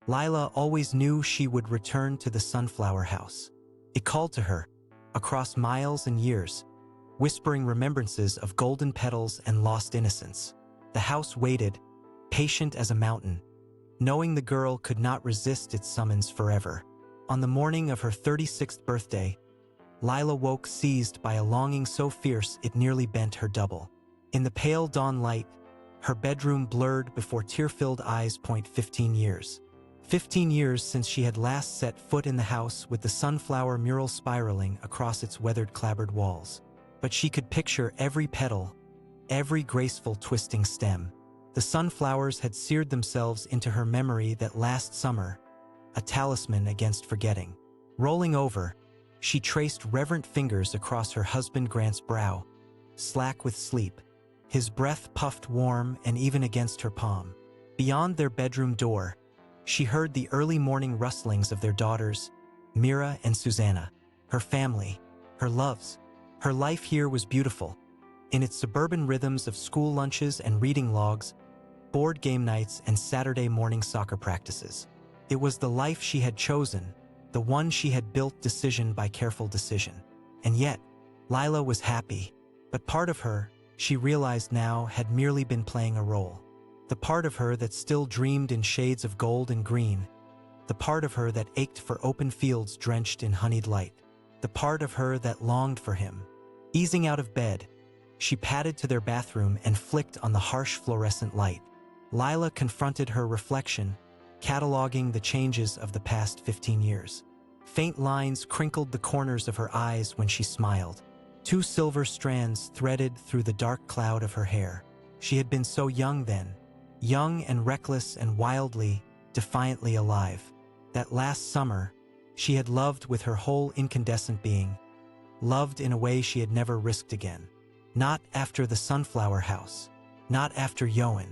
Lila always knew she would return to the sunflower house. It called to her, across miles and years, whispering remembrances of golden petals and lost innocence. The house waited, patient as a mountain, knowing the girl could not resist its summons forever. On the morning of her 36th birthday, Lila woke seized by a longing so fierce it nearly bent her double. In the pale dawn light, her bedroom blurred before tear-filled eyes. 15 years. 15 years since she had last set foot in the house with the sunflower mural spiraling across its weathered clapboard walls. But she could picture every petal, every graceful twisting stem. The sunflowers had seared themselves into her memory that last summer, a talisman against forgetting. Rolling over, she traced reverent fingers across her husband Grant's brow, slack with sleep. His breath puffed warm and even against her palm. Beyond their bedroom door, she heard the early morning rustlings of their daughters, Mira and Susanna, her family, her loves. Her life here was beautiful, in its suburban rhythms of school lunches and reading logs, board game nights and Saturday morning soccer practices. It was the life she had chosen, the one she had built decision by careful decision. And yet, Lila was happy, but part of her, she realized now, had merely been playing a role. The part of her that still dreamed in shades of gold and green, the part of her that ached for open fields drenched in honeyed light, the part of her that longed for him. Easing out of bed, she padded to their bathroom and flicked on the harsh fluorescent light. Lila confronted her reflection, cataloging the changes of the past 15 years. Faint lines crinkled the corners of her eyes when she smiled. 2 silver strands threaded through the dark cloud of her hair. She had been so young then, young and reckless and wildly, defiantly alive. That last summer, she had loved with her whole incandescent being, loved in a way she had never risked again. Not after the sunflower house, not after Yoan.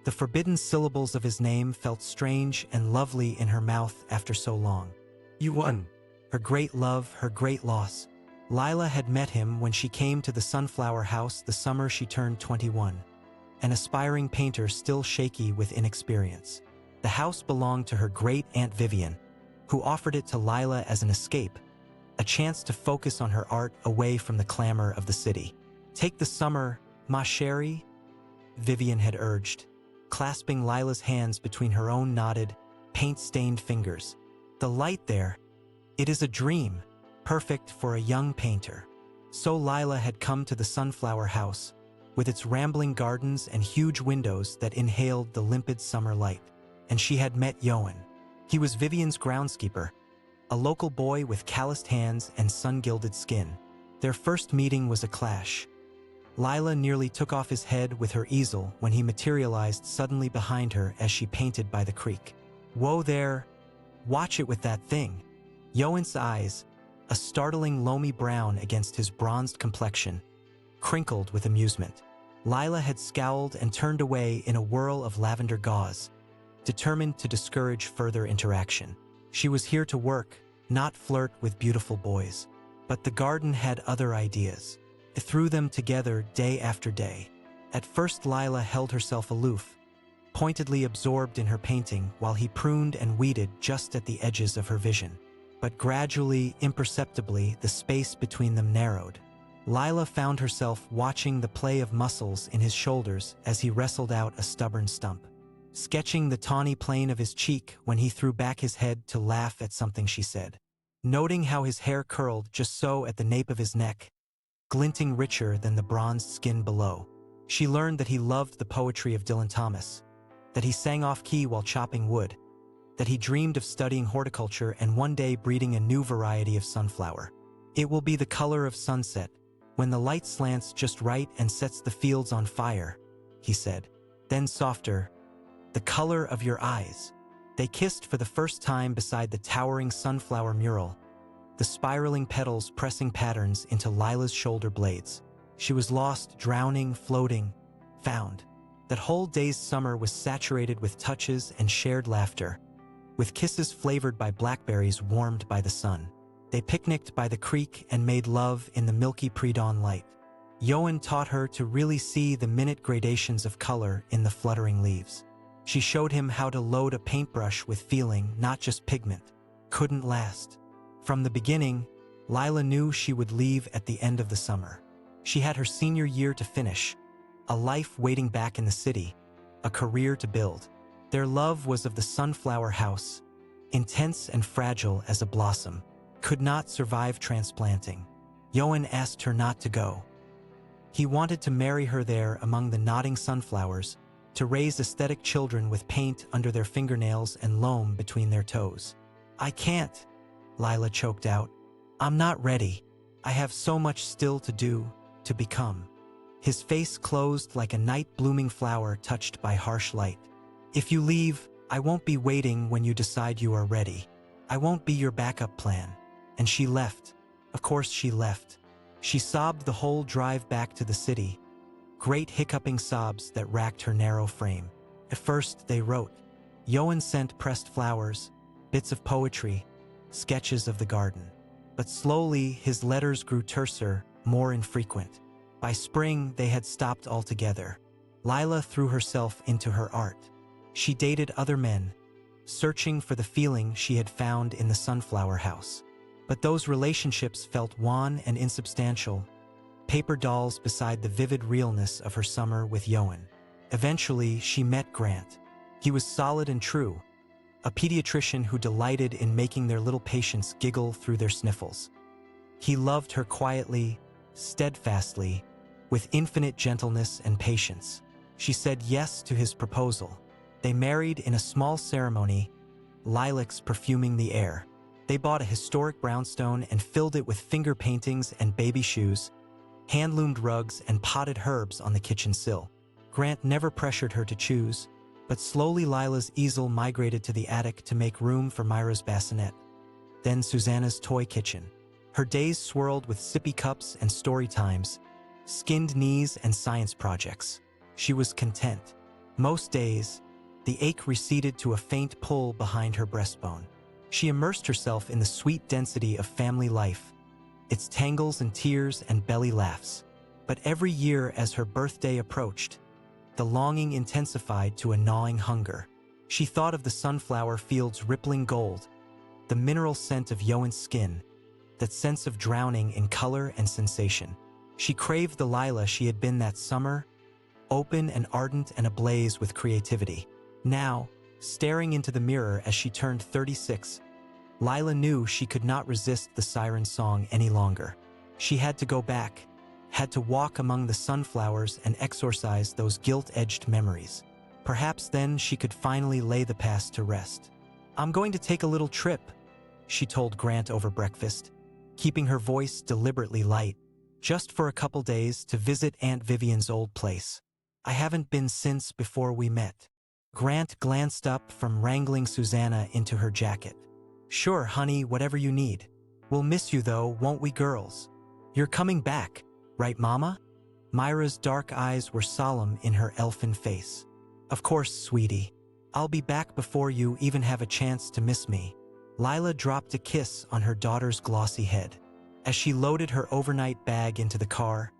The forbidden syllables of his name felt strange and lovely in her mouth after so long. Yoan, her great love, her great loss. Lila had met him when she came to the sunflower house the summer she turned 21, an aspiring painter still shaky with inexperience. The house belonged to her great-aunt Vivian, who offered it to Lila as an escape, a chance to focus on her art away from the clamor of the city. "Take the summer, ma chérie," Vivian had urged, clasping Lila's hands between her own knotted, paint-stained fingers. "The light there, it is a dream, perfect for a young painter." So Lila had come to the sunflower house, with its rambling gardens and huge windows that inhaled the limpid summer light. And she had met Yoan. He was Vivian's groundskeeper, a local boy with calloused hands and sun-gilded skin. Their first meeting was a clash. Lila nearly took off his head with her easel when he materialized suddenly behind her as she painted by the creek. "Whoa there, watch it with that thing." Yoan's eyes, a startling loamy brown against his bronzed complexion, crinkled with amusement. Lila had scowled and turned away in a whirl of lavender gauze, determined to discourage further interaction. She was here to work, not flirt with beautiful boys. But the garden had other ideas. It threw them together day after day. At first Lila held herself aloof, pointedly absorbed in her painting while he pruned and weeded just at the edges of her vision. But gradually, imperceptibly, the space between them narrowed. Lila found herself watching the play of muscles in his shoulders as he wrestled out a stubborn stump, sketching the tawny plane of his cheek when he threw back his head to laugh at something she said, noting how his hair curled just so at the nape of his neck, glinting richer than the bronzed skin below. She learned that he loved the poetry of Dylan Thomas, that he sang off-key while chopping wood, that he dreamed of studying horticulture and one day breeding a new variety of sunflower. "It will be the color of sunset, when the light slants just right and sets the fields on fire," he said. Then softer, "the color of your eyes." They kissed for the first time beside the towering sunflower mural, the spiraling petals pressing patterns into Lila's shoulder blades. She was lost, drowning, floating, found. That whole day's summer was saturated with touches and shared laughter, with kisses flavored by blackberries warmed by the sun. They picnicked by the creek and made love in the milky pre-dawn light. Yoan taught her to really see the minute gradations of color in the fluttering leaves, She showed him how to load a paintbrush with feeling, not just pigment. Couldn't last. From the beginning, Lila knew she would leave at the end of the summer. She had her senior year to finish, a life waiting back in the city, a career to build. Their love was of the sunflower house, intense and fragile as a blossom, could not survive transplanting. Johan asked her not to go. He wanted to marry her there among the nodding sunflowers, to raise aesthetic children with paint under their fingernails and loam between their toes. "I can't," Lila choked out. "I'm not ready. I have so much still to do, to become." His face closed like a night-blooming flower touched by harsh light. "If you leave, I won't be waiting when you decide you are ready. I won't be your backup plan." And she left. Of course she left. She sobbed the whole drive back to the city, great hiccuping sobs that racked her narrow frame. At first they wrote. Johan sent pressed flowers, bits of poetry, sketches of the garden. But slowly his letters grew terser, more infrequent. By spring they had stopped altogether. Lila threw herself into her art. She dated other men, searching for the feeling she had found in the sunflower house. But those relationships felt wan and insubstantial, paper dolls beside the vivid realness of her summer with Johan. Eventually, she met Grant. He was solid and true, a pediatrician who delighted in making their little patients giggle through their sniffles. He loved her quietly, steadfastly, with infinite gentleness and patience. She said yes to his proposal. They married in a small ceremony, lilacs perfuming the air. They bought a historic brownstone and filled it with finger paintings and baby shoes, hand-loomed rugs and potted herbs on the kitchen sill. Grant never pressured her to choose, but slowly Lila's easel migrated to the attic to make room for Myra's bassinet. Then Susanna's toy kitchen. Her days swirled with sippy cups and story times, skinned knees and science projects. She was content. Most days, the ache receded to a faint pull behind her breastbone. She immersed herself in the sweet density of family life, its tangles and tears and belly laughs. But every year as her birthday approached, the longing intensified to a gnawing hunger. She thought of the sunflower fields' rippling gold, the mineral scent of Johan's skin, that sense of drowning in color and sensation. She craved the Lila she had been that summer, open and ardent and ablaze with creativity. Now, staring into the mirror as she turned 36, Lila knew she could not resist the siren song any longer. She had to go back, had to walk among the sunflowers and exorcise those guilt-edged memories. Perhaps then she could finally lay the past to rest. "I'm going to take a little trip," she told Grant over breakfast, keeping her voice deliberately light. "Just for a couple days to visit Aunt Vivian's old place. I haven't been since before we met." Grant glanced up from wrangling Susanna into her jacket. "Sure, honey, whatever you need. We'll miss you though, won't we, girls? You're coming back, right, Mama?" Myra's dark eyes were solemn in her elfin face. "Of course, sweetie. I'll be back before you even have a chance to miss me." Lila dropped a kiss on her daughter's glossy head. As she loaded her overnight bag into the car,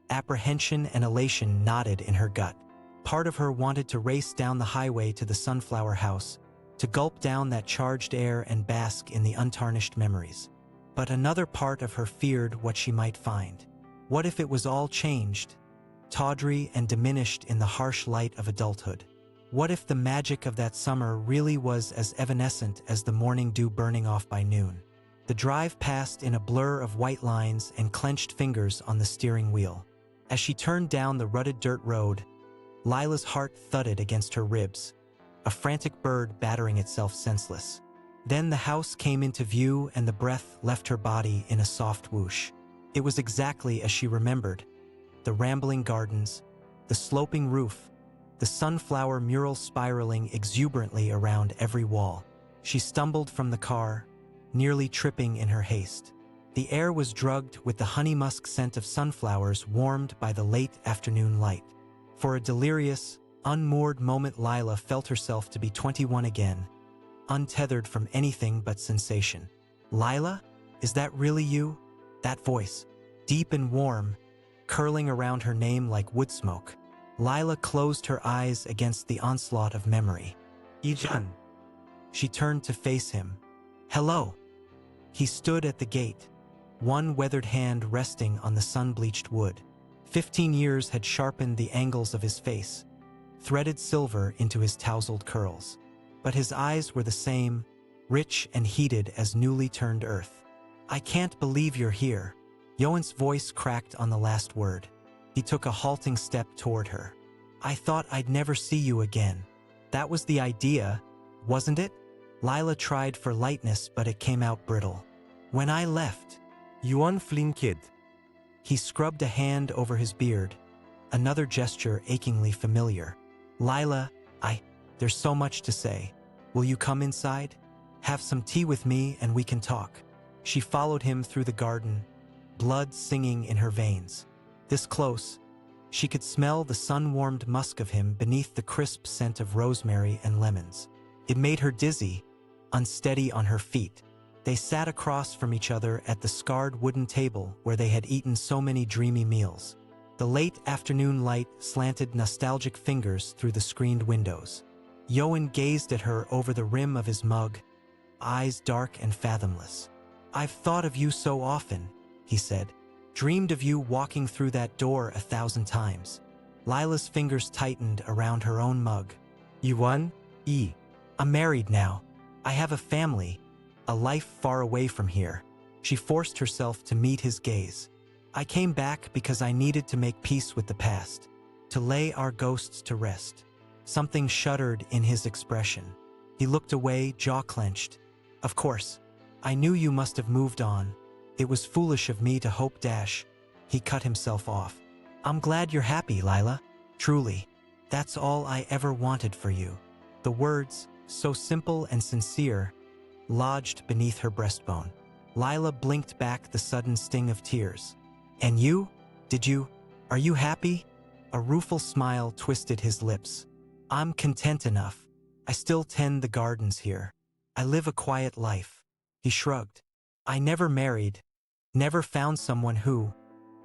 apprehension and elation knotted in her gut. Part of her wanted to race down the highway to the sunflower house, to gulp down that charged air and bask in the untarnished memories. But another part of her feared what she might find. What if it was all changed, tawdry and diminished in the harsh light of adulthood? What if the magic of that summer really was as evanescent as the morning dew burning off by noon? The drive passed in a blur of white lines and clenched fingers on the steering wheel. As she turned down the rutted dirt road, Lila's heart thudded against her ribs, a frantic bird battering itself senseless. Then the house came into view and the breath left her body in a soft whoosh. It was exactly as she remembered. The rambling gardens, the sloping roof, the sunflower mural spiraling exuberantly around every wall. She stumbled from the car, nearly tripping in her haste. The air was drugged with the honey musk scent of sunflowers warmed by the late afternoon light. For a delirious, unmoored moment, Lila felt herself to be 21 again, untethered from anything but sensation. "Lila, is that really you?" That voice, deep and warm, curling around her name like wood smoke. Lila closed her eyes against the onslaught of memory. Ijan. She turned to face him. Hello. He stood at the gate, one weathered hand resting on the sun-bleached wood. 15 years had sharpened the angles of his face, threaded silver into his tousled curls. But his eyes were the same, rich and heated as newly turned earth. I can't believe you're here. Yoan's voice cracked on the last word. He took a halting step toward her. I thought I'd never see you again. That was the idea, wasn't it? Lila tried for lightness, but it came out brittle. When I left, Yuan Flynn kid. he scrubbed a hand over his beard, another gesture achingly familiar. Lila, there's so much to say. Will you come inside? Have some tea with me and we can talk. She followed him through the garden, blood singing in her veins. This close, she could smell the sun-warmed musk of him beneath the crisp scent of rosemary and lemons. It made her dizzy, unsteady on her feet. They sat across from each other at the scarred wooden table where they had eaten so many dreamy meals. The late afternoon light slanted nostalgic fingers through the screened windows. Yoan gazed at her over the rim of his mug, eyes dark and fathomless. I've thought of you so often, he said. Dreamed of you walking through that door 1,000 times. Lila's fingers tightened around her own mug. Yuan, I'm married now. I have a family, a life far away from here. She forced herself to meet his gaze. I came back because I needed to make peace with the past, to lay our ghosts to rest. Something shuddered in his expression. He looked away, jaw clenched. Of course, I knew you must have moved on. It was foolish of me to hope. He cut himself off. I'm glad you're happy, Lila. Truly. That's all I ever wanted for you. The words, so simple and sincere, lodged beneath her breastbone. Lila blinked back the sudden sting of tears. And you? Are you happy? A rueful smile twisted his lips. I'm content enough. I still tend the gardens here. I live a quiet life. He shrugged. I never married, never found someone who.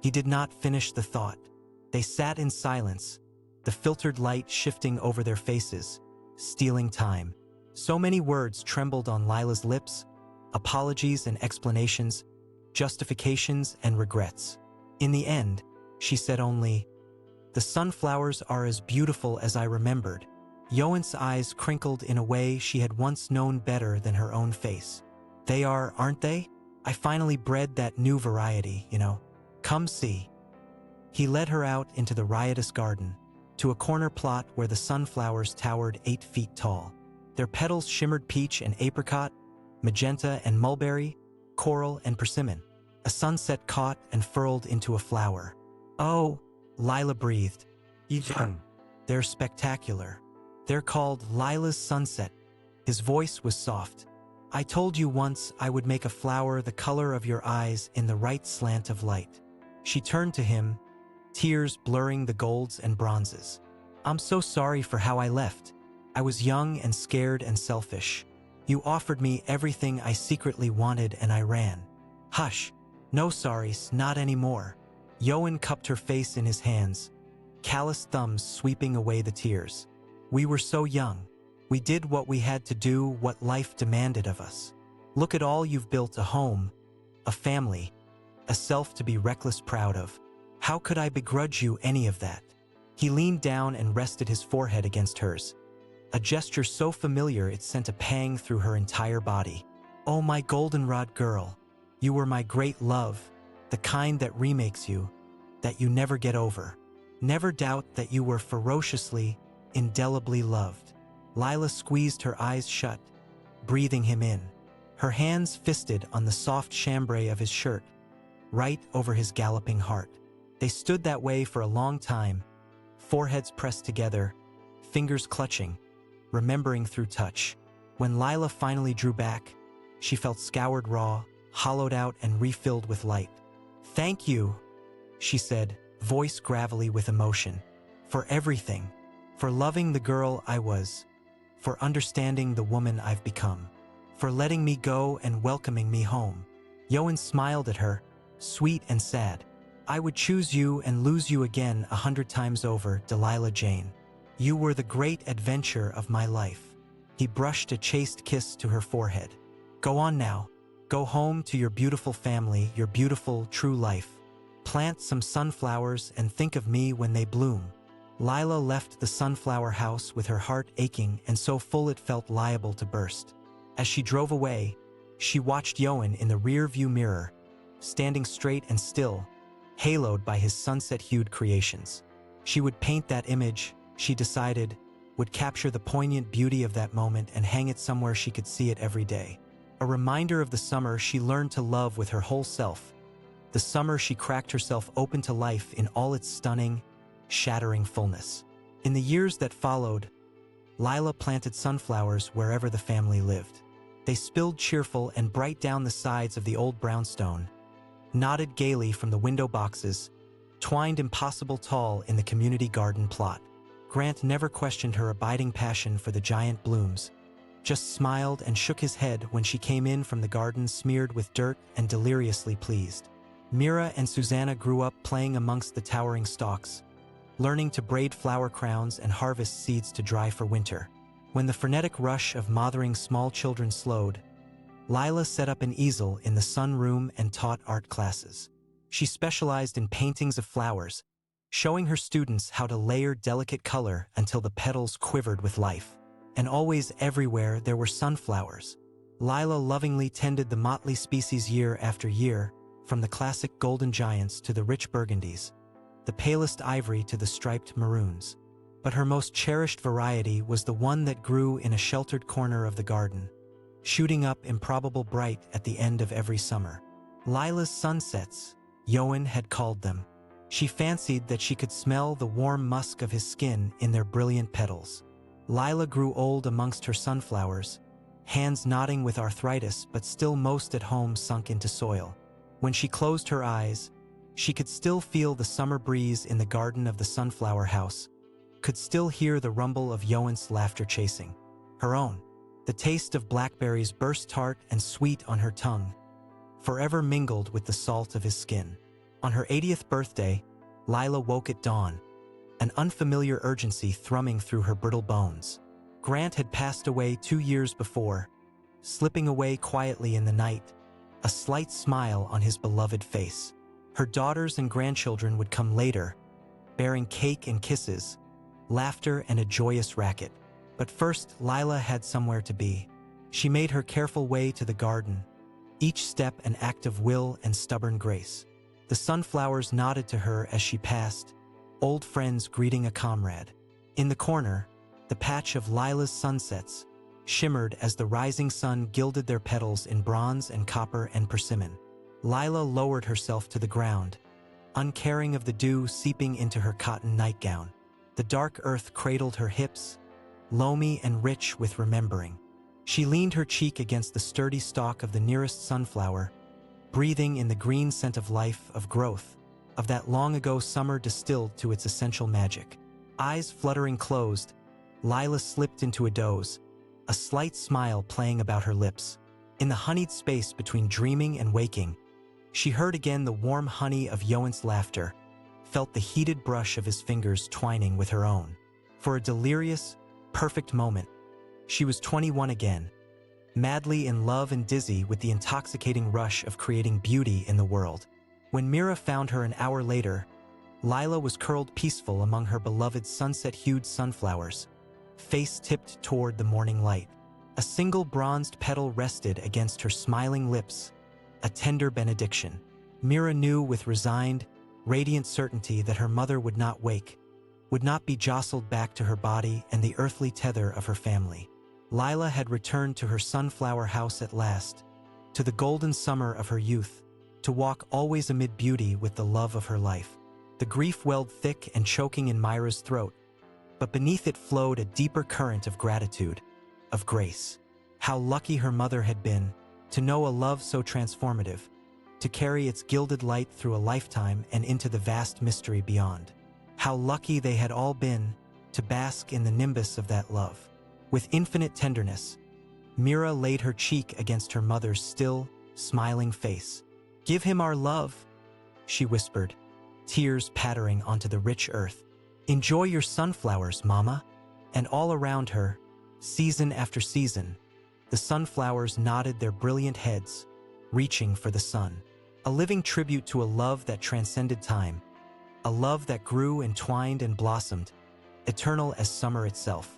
He did not finish the thought. They sat in silence, the filtered light shifting over their faces, stealing time. So many words trembled on Lila's lips, apologies and explanations, justifications and regrets. In the end, she said only, the sunflowers are as beautiful as I remembered. Yoan's eyes crinkled in a way she had once known better than her own face. They are, aren't they? I finally bred that new variety, Come see. He led her out into the riotous garden, to a corner plot where the sunflowers towered 8 feet tall. Their petals shimmered peach and apricot, magenta and mulberry, coral and persimmon. A sunset caught and furled into a flower. Oh, Lila breathed. Ijan. They're spectacular. They're called Lila's sunset. His voice was soft. I told you once I would make a flower the color of your eyes in the right slant of light. She turned to him, tears blurring the golds and bronzes. I'm so sorry for how I left. I was young and scared and selfish. You offered me everything I secretly wanted and I ran. Hush. No sorries, not anymore. Yoan cupped her face in his hands, calloused thumbs sweeping away the tears. We were so young. We did what we had to do, what life demanded of us. Look at all you've built, a home, a family, a self to be reckless proud of. How could I begrudge you any of that? He leaned down and rested his forehead against hers, a gesture so familiar it sent a pang through her entire body. Oh, my goldenrod girl, you were my great love, the kind that remakes you, that you never get over. Never doubt that you were ferociously, indelibly loved. Lila squeezed her eyes shut, breathing him in. Her hands fisted on the soft chambray of his shirt, right over his galloping heart. They stood that way for a long time, foreheads pressed together, fingers clutching, remembering through touch. When Lila finally drew back, she felt scoured raw, hollowed out and refilled with light. Thank you, she said, voice gravelly with emotion, for everything, for loving the girl I was, for understanding the woman I've become, for letting me go and welcoming me home. Yoan smiled at her, sweet and sad. I would choose you and lose you again 100 times over, Delilah Jane. You were the great adventure of my life. He brushed a chaste kiss to her forehead. Go on now. Go home to your beautiful family, your beautiful, true life. Plant some sunflowers and think of me when they bloom. Lila left the sunflower house with her heart aching and so full it felt liable to burst. As she drove away, she watched Yoan in the rear-view mirror, standing straight and still, haloed by his sunset-hued creations. She would paint that image, she decided, would capture the poignant beauty of that moment and hang it somewhere she could see it every day. A reminder of the summer she learned to love with her whole self, the summer she cracked herself open to life in all its stunning, shattering fullness. In the years that followed, Lila planted sunflowers wherever the family lived. They spilled cheerful and bright down the sides of the old brownstone, nodded gaily from the window boxes, twined impossible tall in the community garden plot. Grant never questioned her abiding passion for the giant blooms, just smiled and shook his head when she came in from the garden smeared with dirt and deliriously pleased. Mira and Susanna grew up playing amongst the towering stalks, learning to braid flower crowns and harvest seeds to dry for winter. When the frenetic rush of mothering small children slowed, Lila set up an easel in the sunroom and taught art classes. She specialized in paintings of flowers, showing her students how to layer delicate color until the petals quivered with life. And always everywhere there were sunflowers. Lila lovingly tended the motley species year after year, from the classic golden giants to the rich burgundies, the palest ivory to the striped maroons. But her most cherished variety was the one that grew in a sheltered corner of the garden, shooting up improbable bright at the end of every summer. Lila's sunsets, Yoan had called them. She fancied that she could smell the warm musk of his skin in their brilliant petals. Lila grew old amongst her sunflowers, hands knotting with arthritis but still most at home sunk into soil. When she closed her eyes, she could still feel the summer breeze in the garden of the sunflower house, could still hear the rumble of Yoan's laughter chasing her own. The taste of blackberries burst tart and sweet on her tongue, forever mingled with the salt of his skin. On her 80th birthday, Lila woke at dawn, an unfamiliar urgency thrumming through her brittle bones. Grant had passed away 2 years before, slipping away quietly in the night, a slight smile on his beloved face. Her daughters and grandchildren would come later, bearing cake and kisses, laughter and a joyous racket. But first, Lila had somewhere to be. She made her careful way to the garden, each step an act of will and stubborn grace. The sunflowers nodded to her as she passed, old friends greeting a comrade. In the corner, the patch of Lila's sunsets shimmered as the rising sun gilded their petals in bronze and copper and persimmon. Lila lowered herself to the ground, uncaring of the dew seeping into her cotton nightgown. The dark earth cradled her hips, loamy and rich with remembering. She leaned her cheek against the sturdy stalk of the nearest sunflower, breathing in the green scent of life, of growth, of that long-ago summer distilled to its essential magic. Eyes fluttering closed, Lila slipped into a doze, a slight smile playing about her lips. In the honeyed space between dreaming and waking, she heard again the warm honey of Yoan's laughter, felt the heated brush of his fingers twining with her own. For a delirious, perfect moment, she was 21 again, madly in love and dizzy with the intoxicating rush of creating beauty in the world. When Mira found her an hour later, Lila was curled peaceful among her beloved sunset-hued sunflowers, face tipped toward the morning light. A single bronzed petal rested against her smiling lips, a tender benediction. Mira knew with resigned, radiant certainty that her mother would not wake, would not be jostled back to her body and the earthly tether of her family. Lila had returned to her sunflower house at last, to the golden summer of her youth, to walk always amid beauty with the love of her life. The grief welled thick and choking in Myra's throat, but beneath it flowed a deeper current of gratitude, of grace. How lucky her mother had been to know a love so transformative, to carry its gilded light through a lifetime and into the vast mystery beyond. How lucky they had all been to bask in the nimbus of that love. With infinite tenderness, Mira laid her cheek against her mother's still, smiling face. "Give him our love," she whispered, tears pattering onto the rich earth. "Enjoy your sunflowers, Mama." And all around her, season after season, the sunflowers nodded their brilliant heads, reaching for the sun. A living tribute to a love that transcended time, a love that grew and twined and blossomed, eternal as summer itself.